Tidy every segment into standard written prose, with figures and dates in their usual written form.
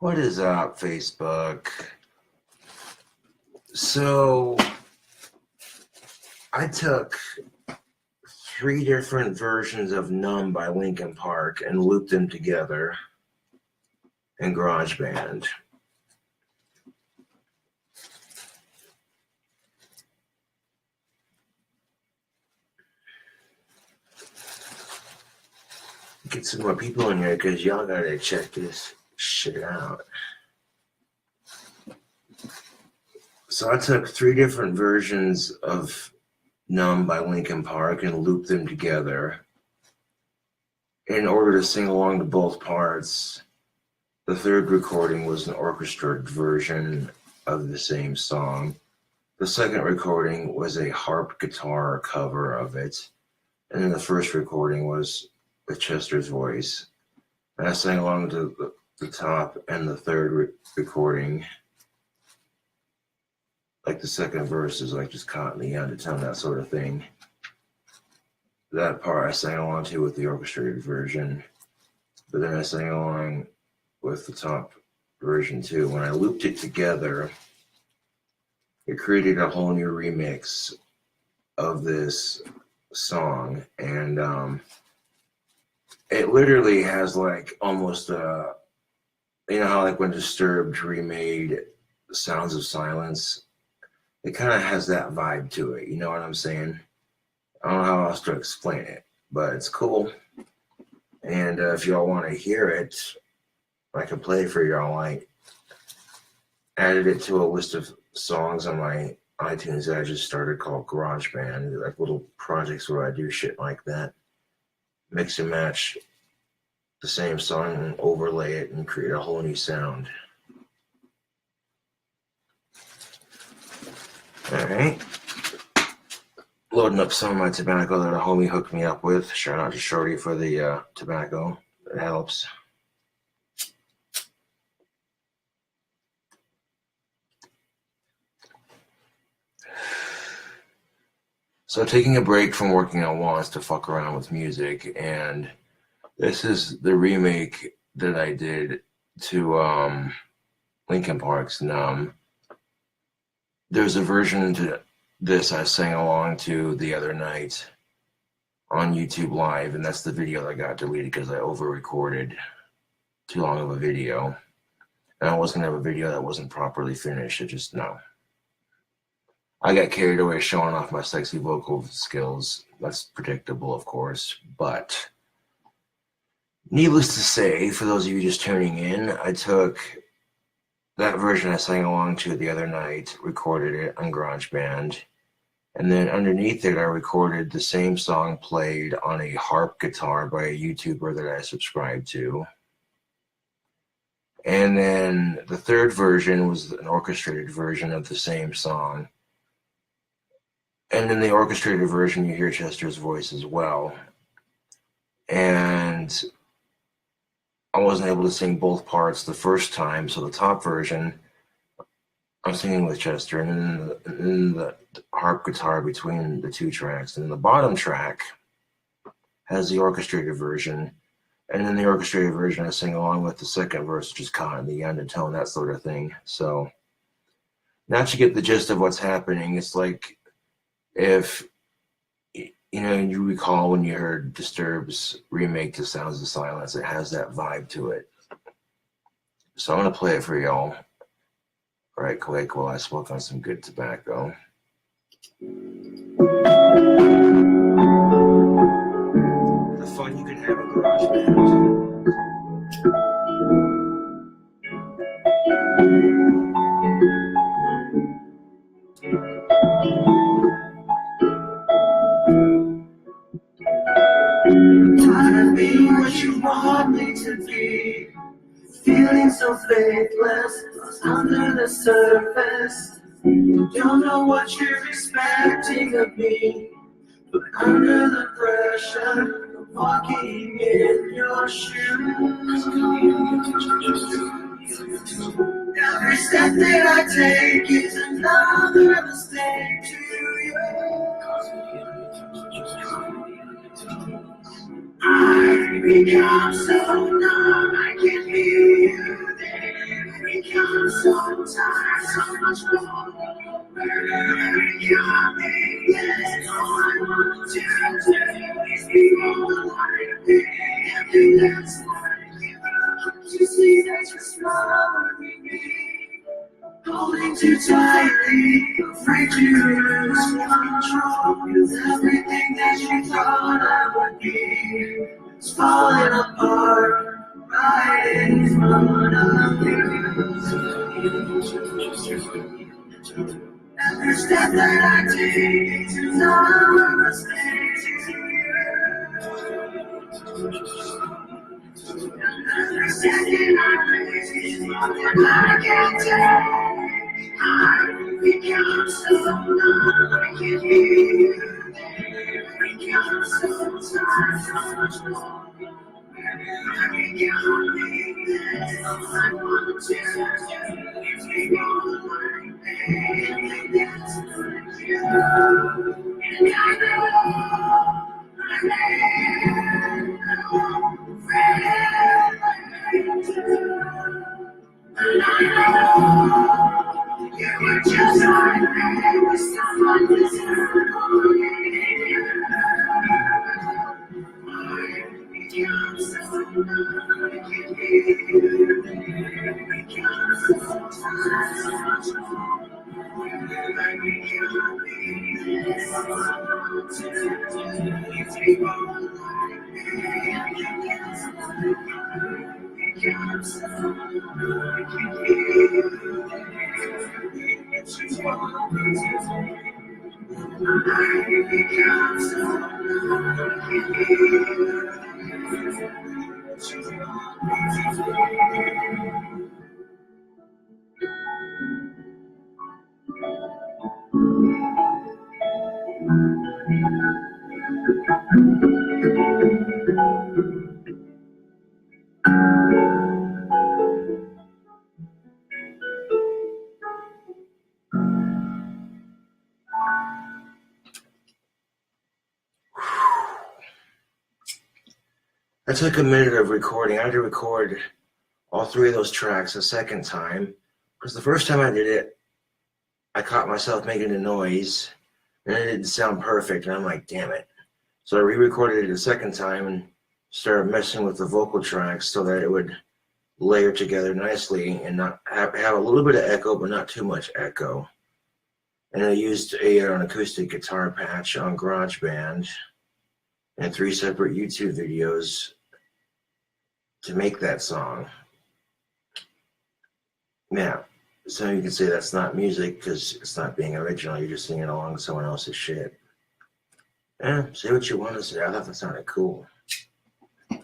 What is up, Facebook? So, I took 3 different versions of Numb by Linkin Park and looped them together in GarageBand. Get some more people in here because y'all gotta check this shit out. So I took 3 different versions of Numb by Linkin Park and looped them together in order to sing along to both parts. The third recording was an orchestrated version of the same song. The second recording was a harp guitar cover of it. And then the first recording was with Chester's voice. And I sang along to the top and the third recording. Like the second verse is like just caught in the undertone, that sort of thing. That part I sang along to with the orchestrated version. But then I sang along with the top version too. When I looped it together, it created a whole new remix of this song. And it literally has like almost a, you know how like when Disturbed remade Sounds of Silence? It kind of has that vibe to it, you know what I'm saying? I don't know how else to explain it, but it's cool. And if y'all want to hear it, I can play it for y'all. I added it to a list of songs on my iTunes that I just started called GarageBand, like little projects where I do shit like that. Mix and match the same song and overlay it and create a whole new sound. Alright. Loading up some of my tobacco that a homie hooked me up with. Shout out to Shorty for the tobacco. It helps. So taking a break from working on Wants to fuck around with music, and this is the remake that I did to Linkin Park's Numb. There's a version to this I sang along to the other night on YouTube Live, and that's the video that got deleted because I over-recorded too long of a video. And I was going to have a video that wasn't properly finished. It just, no. I got carried away showing off my sexy vocal skills. That's predictable, of course, but needless to say, for those of you just tuning in, I took that version I sang along to the other night, recorded it on GarageBand, and then underneath it I recorded the same song played on a harp guitar by a YouTuber that I subscribed to. And then the third version was an orchestrated version of the same song. And in the orchestrated version you hear Chester's voice as well. And I wasn't able to sing both parts the first time, so the top version, I'm singing with Chester, and then the harp guitar between the 2 tracks. And the bottom track has the orchestrated version, and then the orchestrated version I sing along with the second verse, just caught in the undertone, that sort of thing. So now that you get the gist of what's happening, it's like if, you know, you recall when you heard Disturbed's remake to Sounds of Silence, it has that vibe to it. So I'm going to play it for y'all right quick while I smoke on some good tobacco. The fun you can have in GarageBand. Tired of being what you want me to be, feeling so faithless, lost under the surface. Don't know what you're expecting of me, but under the pressure of walking in your shoes. Every step that I take is another mistake to you. I've become so numb, I can't feel you there. sometimes so much more. You got me, yes, all I want to do is be more like me. And that's like you, to see that you're smiling me. Holding too tightly, afraid to lose control. 'Cause everything that you thought I would be is falling apart right in front of you. Every step that I take is not a mistake. Every second I breathe is more than I can take. I become so like you. Become so tired, so much more. I become me. All I want to do is be more like me. That's like you. And I know I won't you were just like me with someone who's I took a minute of recording. I had to record all three of those tracks a second time because the first time I did it, I caught myself making a noise and it didn't sound perfect. And I'm like, damn it. So I re-recorded it a second time and started messing with the vocal tracks so that it would layer together nicely and not have a little bit of echo, but not too much echo. And I used an acoustic guitar patch on GarageBand and 3 separate YouTube videos to make that song. Now, so you can say that's not music because it's not being original. You're just singing along with someone else's shit. Say what you want to say. I thought that sounded cool. I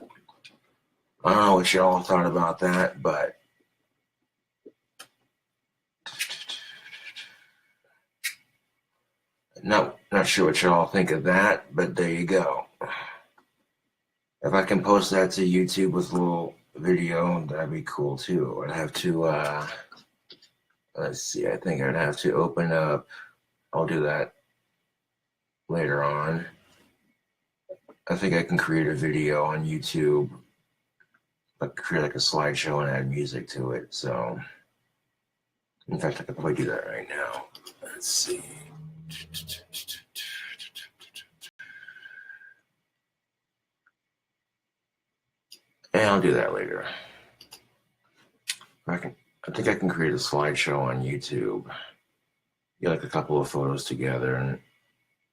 don't know what y'all thought about that, but not sure what y'all think of that, but there you go. If I can post that to YouTube with a little video, that'd be cool too. I'd have to, let's see, I think I'd have to open up, I'll do that later on. I think I can create a video on YouTube, but create like a slideshow and add music to it. So, in fact, I could probably do that right now. Let's see. And I'll do that later. I think I can create a slideshow on YouTube. Get like a couple of photos together and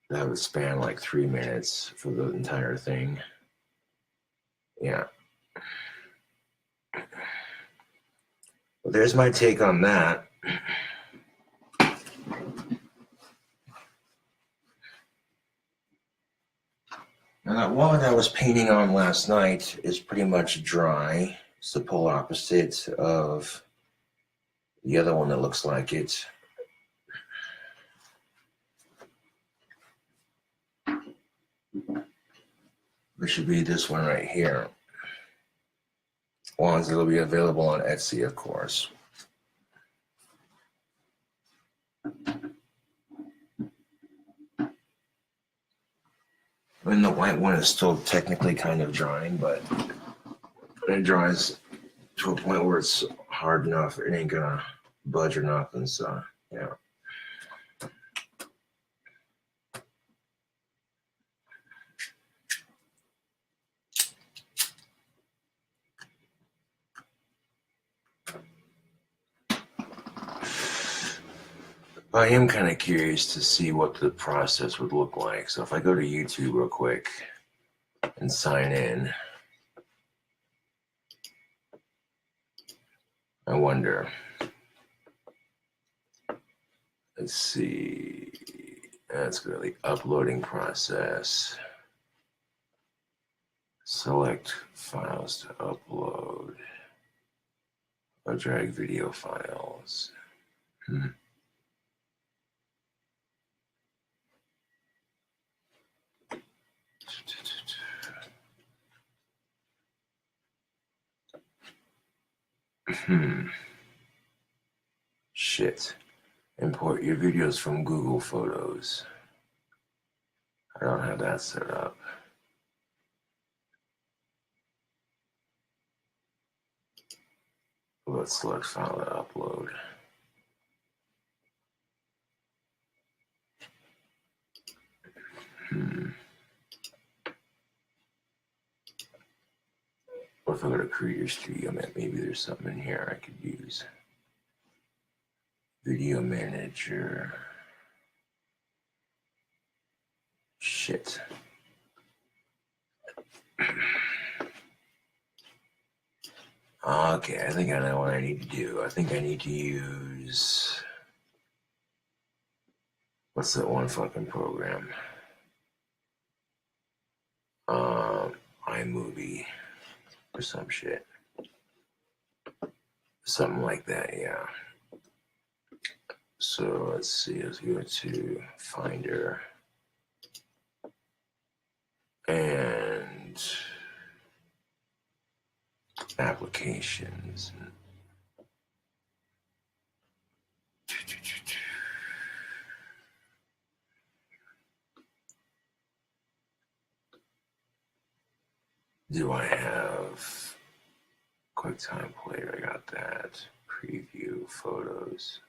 that would span like 3 minutes for the entire thing. Yeah. Well, there's my take on that. Now that one that I was painting on last night is pretty much dry. It's the polar opposite of the other one that looks like it. It should be this one right here. Ones that'll be available on Etsy, of course. I mean, the white one is still technically kind of drying, but when it dries to a point where it's hard enough, it ain't gonna budge or nothing. So yeah. I am kind of curious to see what the process would look like. So if I go to YouTube real quick and sign in, I wonder. Let's see. That's good. The uploading process. Select files to upload. Or drag video files. Shit. Import your videos from Google Photos. I don't have that set up. Let's select file to upload. What if I go to Creator Studio? Maybe there's something in here I could use. Video Manager. Shit. Okay, I think I know what I need to do. I think I need to use... What's that one fucking program? iMovie or some shit. Something like that, yeah. So let's see, let's go to Finder and Applications. Do I have QuickTime Player? I got that. Preview photos.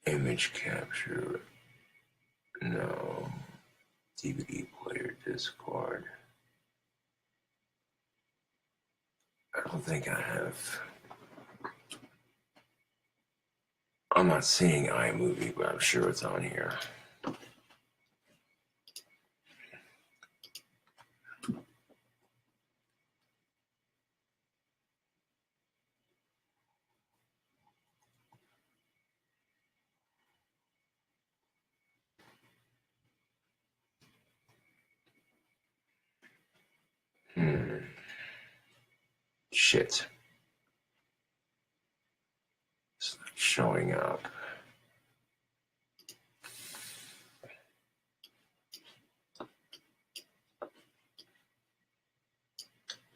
Image capture. No. DVD player, Discord. I don't think I have. I'm not seeing iMovie, but I'm sure it's on here. Shit. It's not showing up.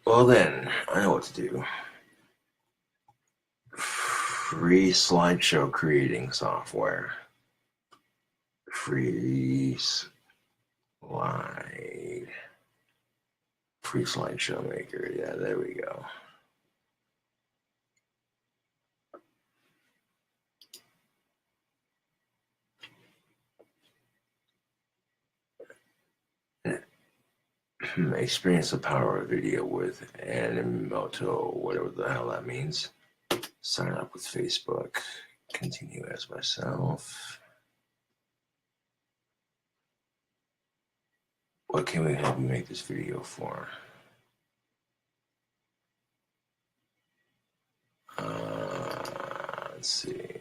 Well then, I know what to do. Free slideshow creating software. Free slideshow maker. Yeah, there we go. Experience the power of video with Animoto, whatever the hell that means. Sign up with Facebook. Continue as myself. What can we help you make this video for? Let's see.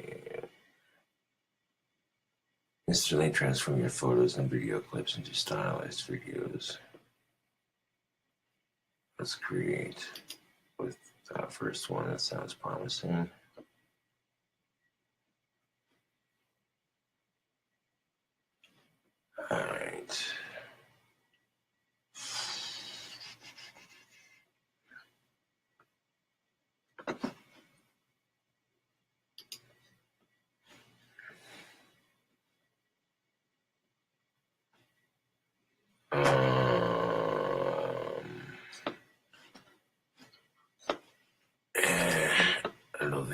Instantly transform your photos and video clips into stylized videos. Let's create with that first one. That sounds promising. All right.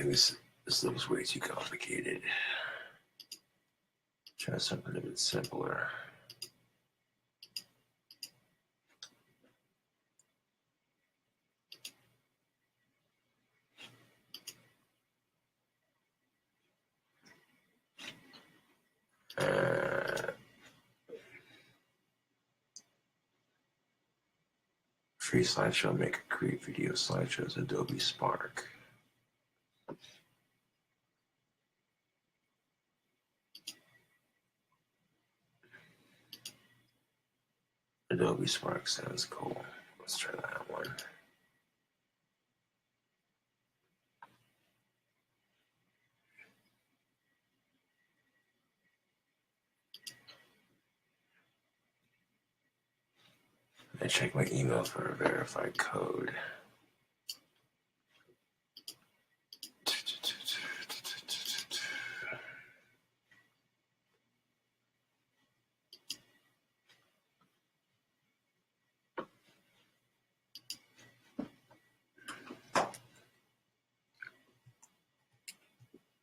Maybe this looks way too complicated. Try something a bit simpler. Free slideshow maker, create video slideshows, Adobe Spark. Adobe Spark sounds cool. Let's try that one. I check my email for a verified code.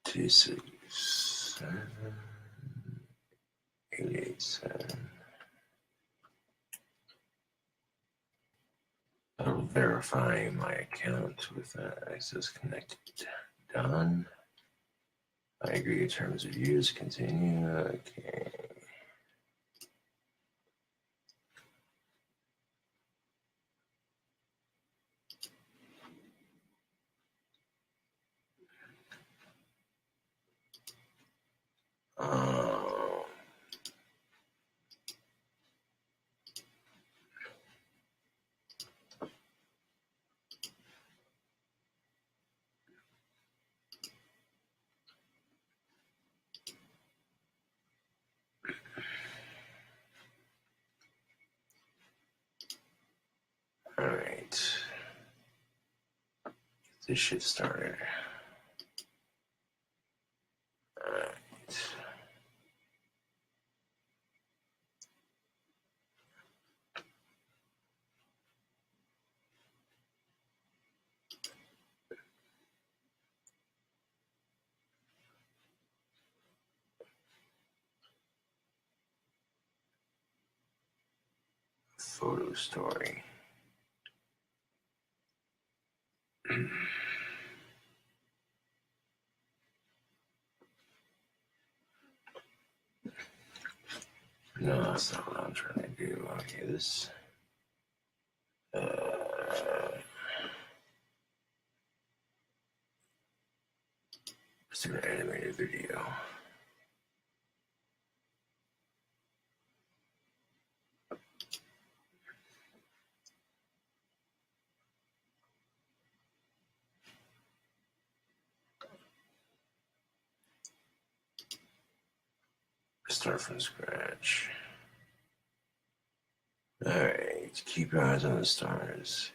Two, 6, 7, 8, 8, 7. I'll verify my account with access connected. Done. I agree to terms of use. Continue. Okay. All right. Get this shit started. All right. Photo story. No, that's not what I'm trying to do. Okay, this. Let's do an animated video. Start from scratch. All right, keep your eyes on the stars.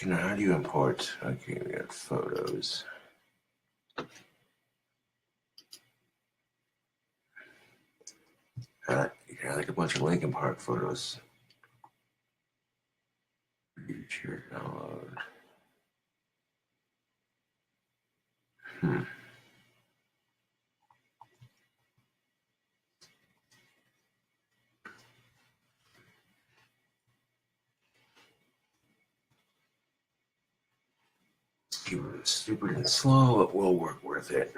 How do you import? Okay, we got photos. You got like a bunch of Linkin Park photos. Future download. Stupid and slow, it will work worth it.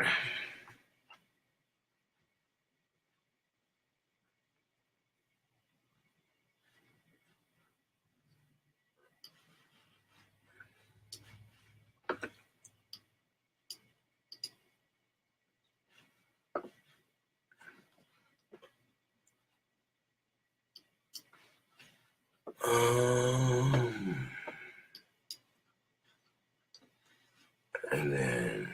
And then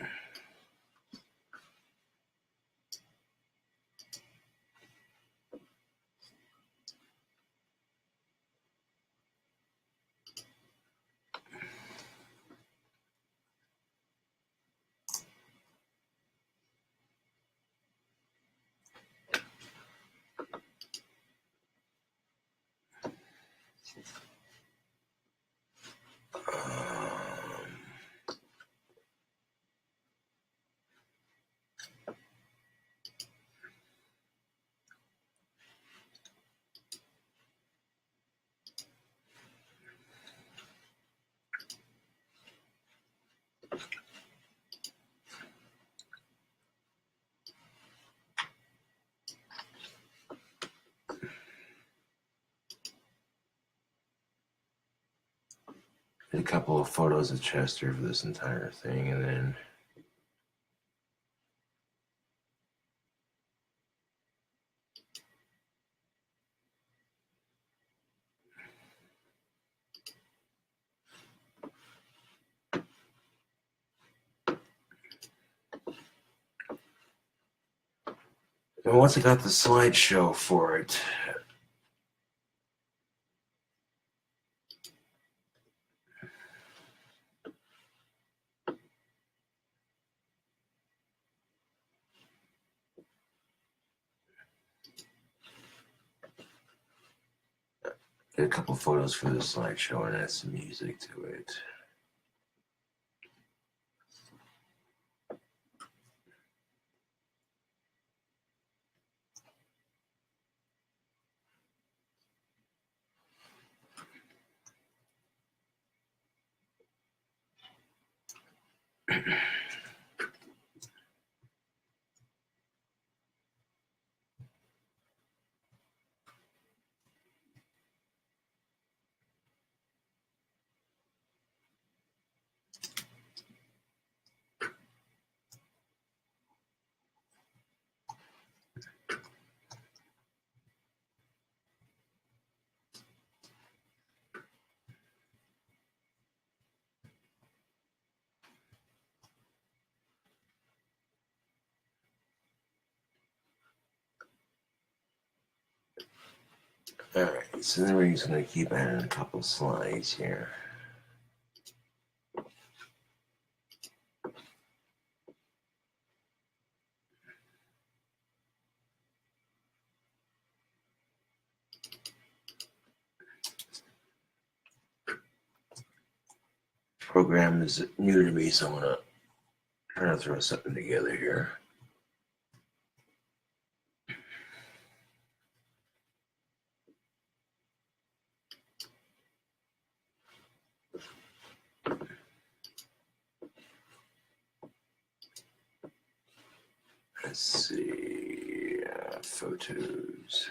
Did a couple of photos of Chester for this entire thing, and then once I got the slideshow for it, did a couple of photos for the slideshow and add some music to it. Alright, so then we're just going to keep adding a couple slides here. Program is new to me, so I'm going to try to throw something together here. Let's see, photos.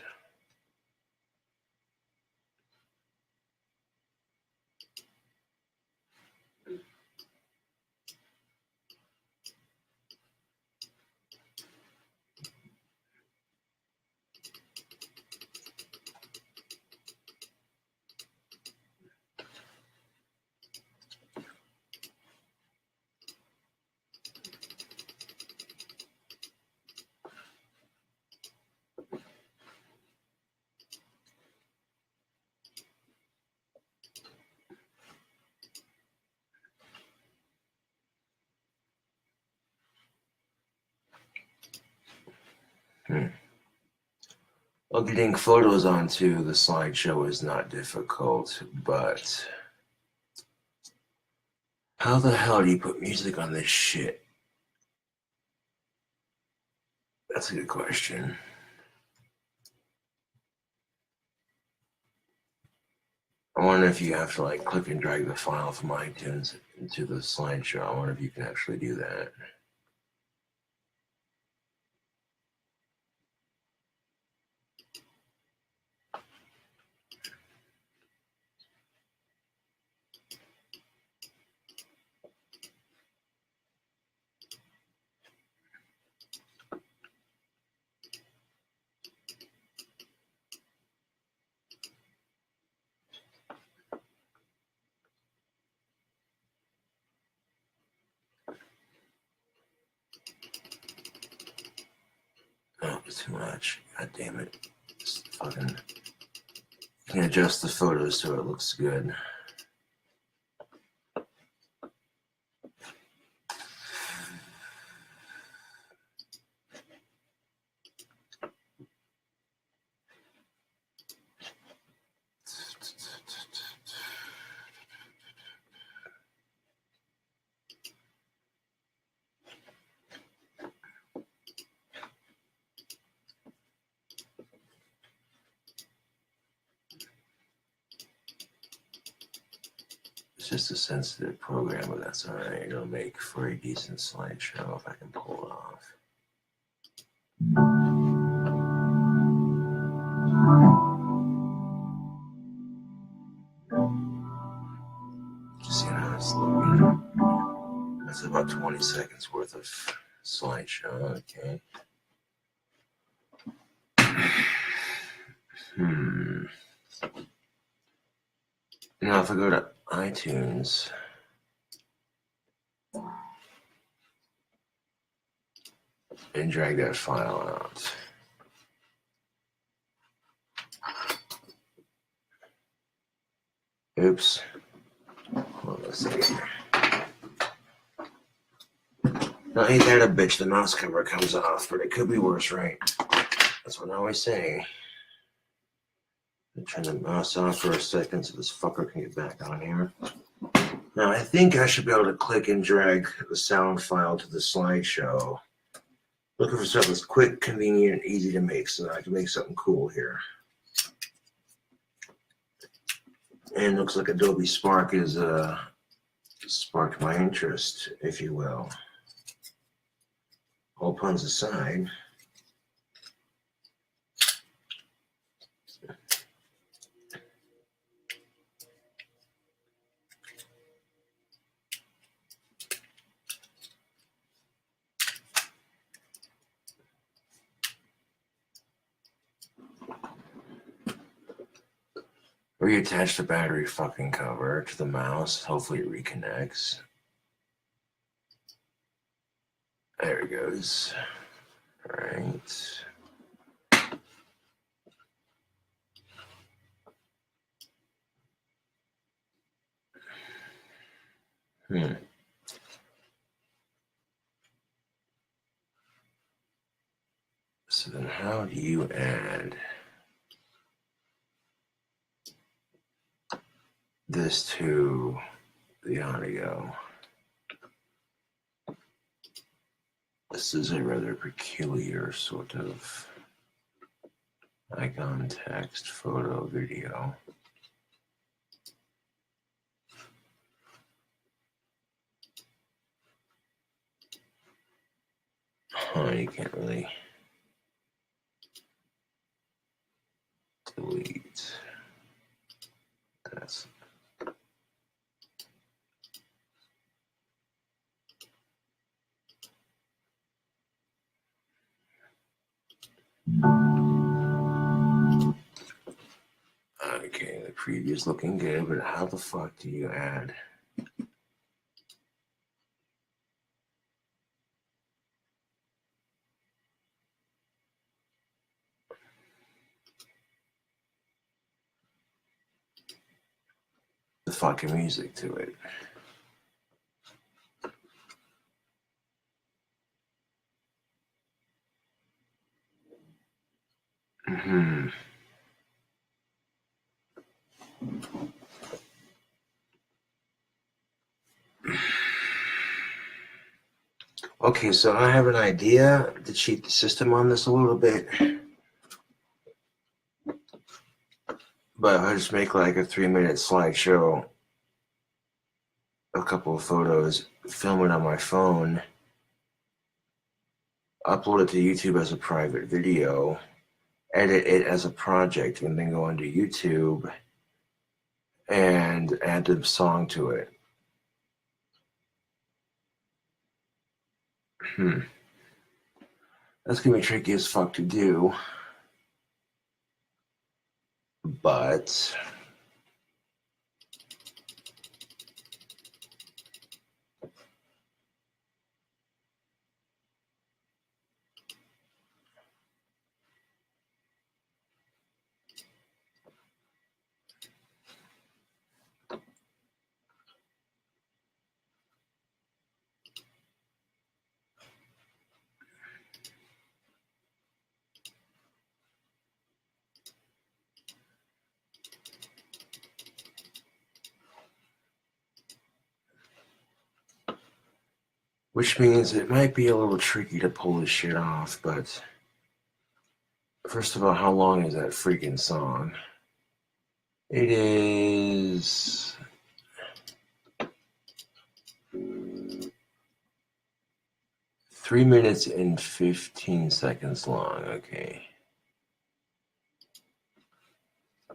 Well, getting photos onto the slideshow is not difficult, but how the hell do you put music on this shit? That's a good question. I wonder if you have to like click and drag the file from iTunes into the slideshow. I wonder if you can actually do that. Oh, it's too much. God damn it. Just fucking. You can adjust the photos so it looks good. It's just a sensitive program, but that's alright. It'll make for a decent slideshow if I can pull it off. Just see how it's looking. That's about 20 seconds worth of slideshow, okay. Now if I go to iTunes, and drag that file out. Oops. Hold on a second. Now ain't that a bitch, the mouse cover comes off, but it could be worse, right? That's what I always say. Turn the mouse off for a second so this fucker can get back on here. Now I think I should be able to click and drag the sound file to the slideshow. Looking for something that's quick, convenient, and easy to make so that I can make something cool here. And looks like Adobe Spark is sparked my interest, if you will. All puns aside. Reattach the battery fucking cover to the mouse. Hopefully it reconnects. There it goes. All right. So then how do you add this to the audio? This is a rather peculiar sort of icon, text, photo, video. You can't really delete. That's okay, the preview's looking good, but how the fuck do you add? The fucking music to it. Okay, so I have an idea to cheat the system on this a little bit. But I'll just make like a 3-minute slideshow, a couple of photos, film it on my phone, upload it to YouTube as a private video, edit it as a project, and then go onto YouTube and add the song to it. That's gonna be tricky as fuck to do, but which means it might be a little tricky to pull this shit off, but first of all, how long is that freaking song? It is 3 minutes and 15 seconds long. Okay.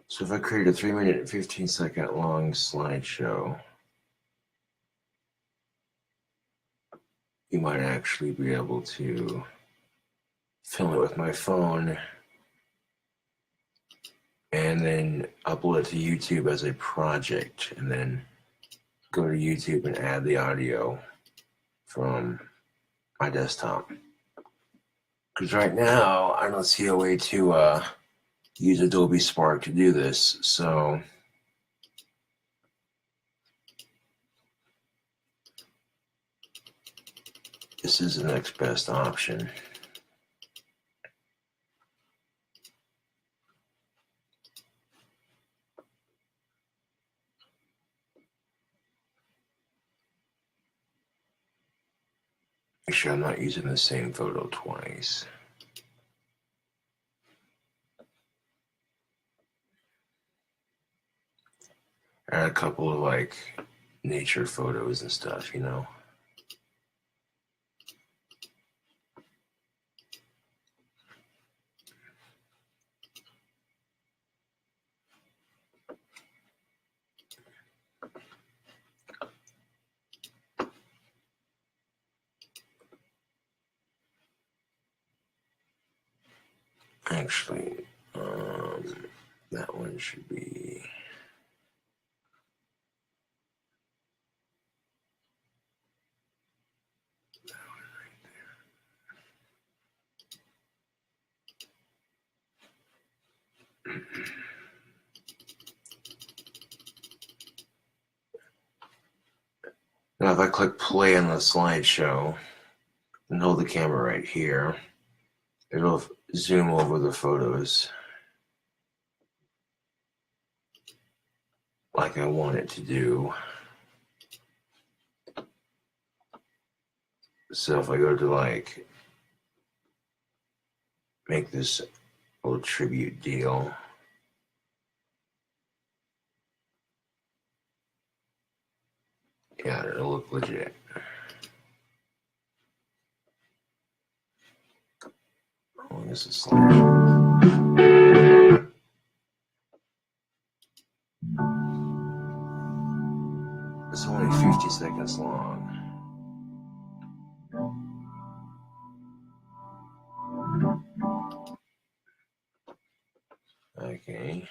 So if I create a 3 minute and 15 second long slideshow, you might actually be able to film it with my phone and then upload it to YouTube as a project, and then go to YouTube and add the audio from my desktop. Because right now, I don't see a way to use Adobe Spark to do this, so this is the next best option. Make sure I'm not using the same photo twice. Add a couple of like nature photos and stuff, you know. Actually, that one should be. Now, if I click play on the slideshow and hold the camera right here, it'll zoom over the photos like I want it to do. So if I go to like make this little tribute deal, yeah, it'll look legit. How long is this slideshow? It's only 50 seconds long. Okay.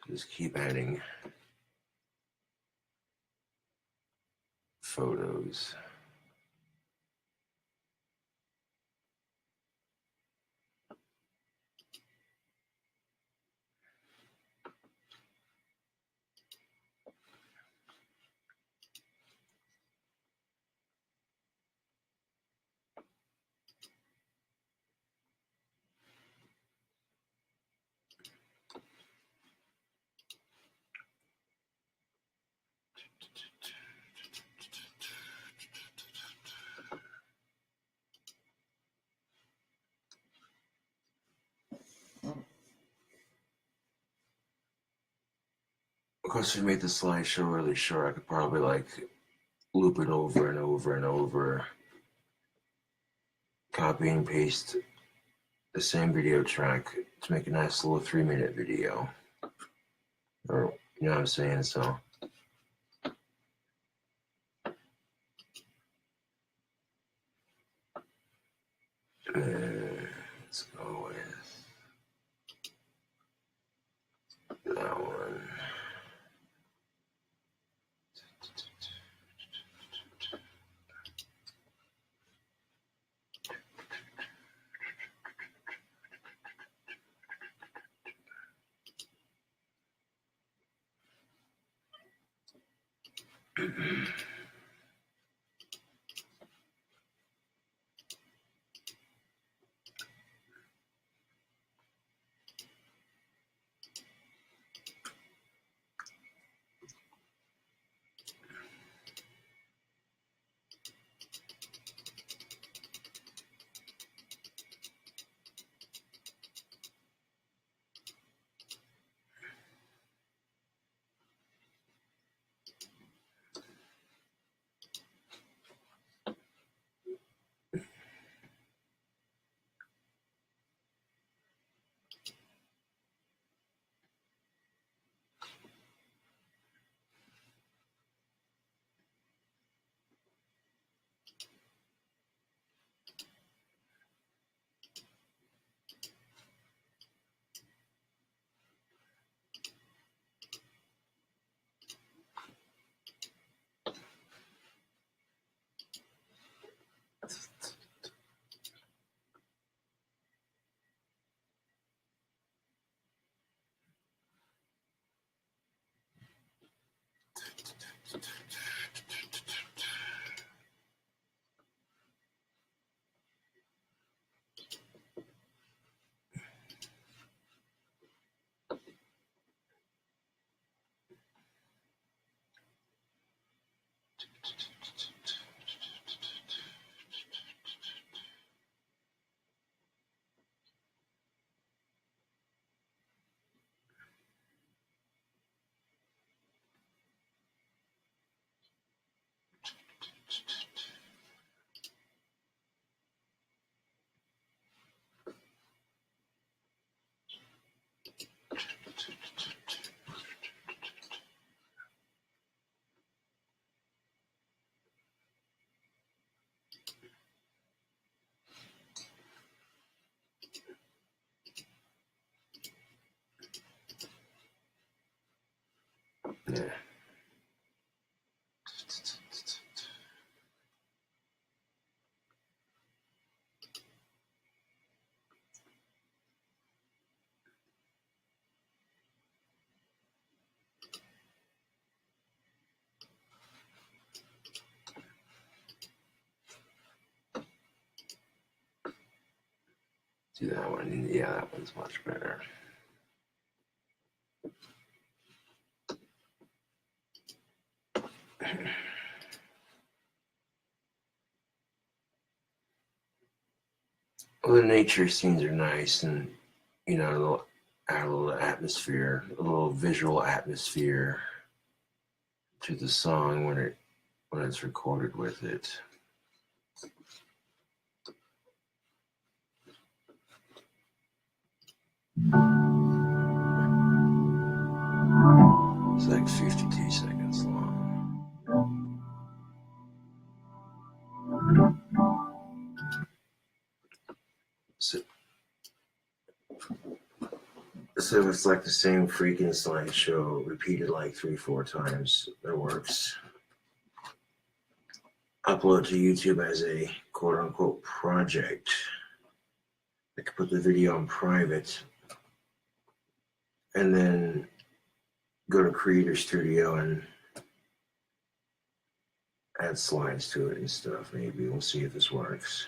Just keep adding photos. Of course, if you make the slideshow really short, I could probably like loop it over and over and over, copy and paste the same video track to make a nice little 3 minute video. Or, you know what I'm saying? So, let's go with that one. Yeah. Do that one. Yeah, that one's much better. Well, the nature scenes are nice, and you know, they'll add a little atmosphere, a little visual atmosphere to the song when it's recorded with it. It's like 52 seconds long. So it's like the same freaking slideshow repeated like 3-4 times. That works. Upload to YouTube as a quote unquote project. I could put the video on private and then go to Creator Studio and add slides to it and stuff. Maybe we'll see if this works.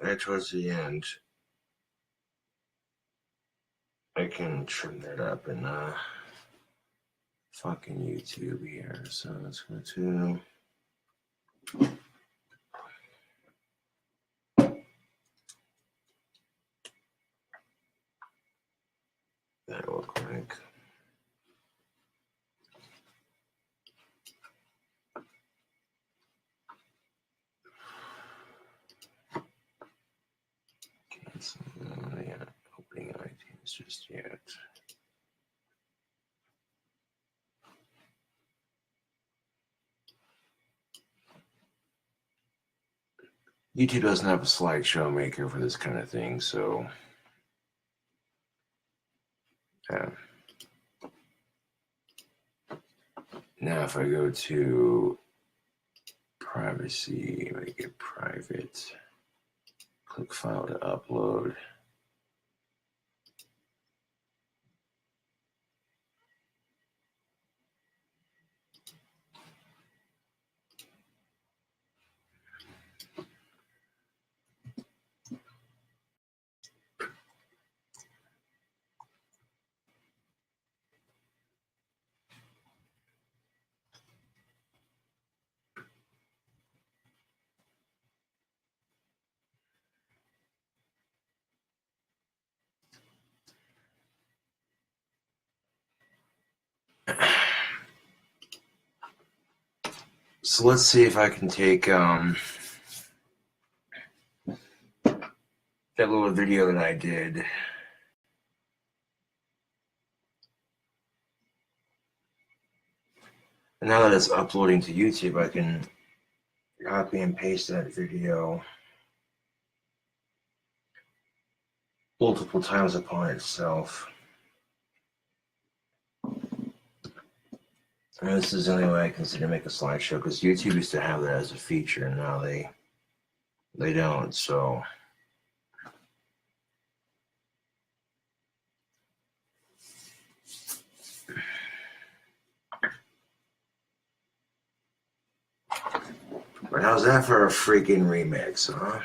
Right towards the end, I can trim that up in fucking YouTube here. So let's go to that real quick. Cancel. Yeah, opening iTunes just yet. YouTube doesn't have a slideshow maker for this kind of thing, so yeah. Now if I go to privacy, make it private, click file to upload. So let's see if I can take that little video that I did. And now that it's uploading to YouTube, I can copy and paste that video multiple times upon itself. And this is the only way I consider make a slideshow, because YouTube used to have that as a feature, and now they don't. So but how's that for a freaking remix, huh?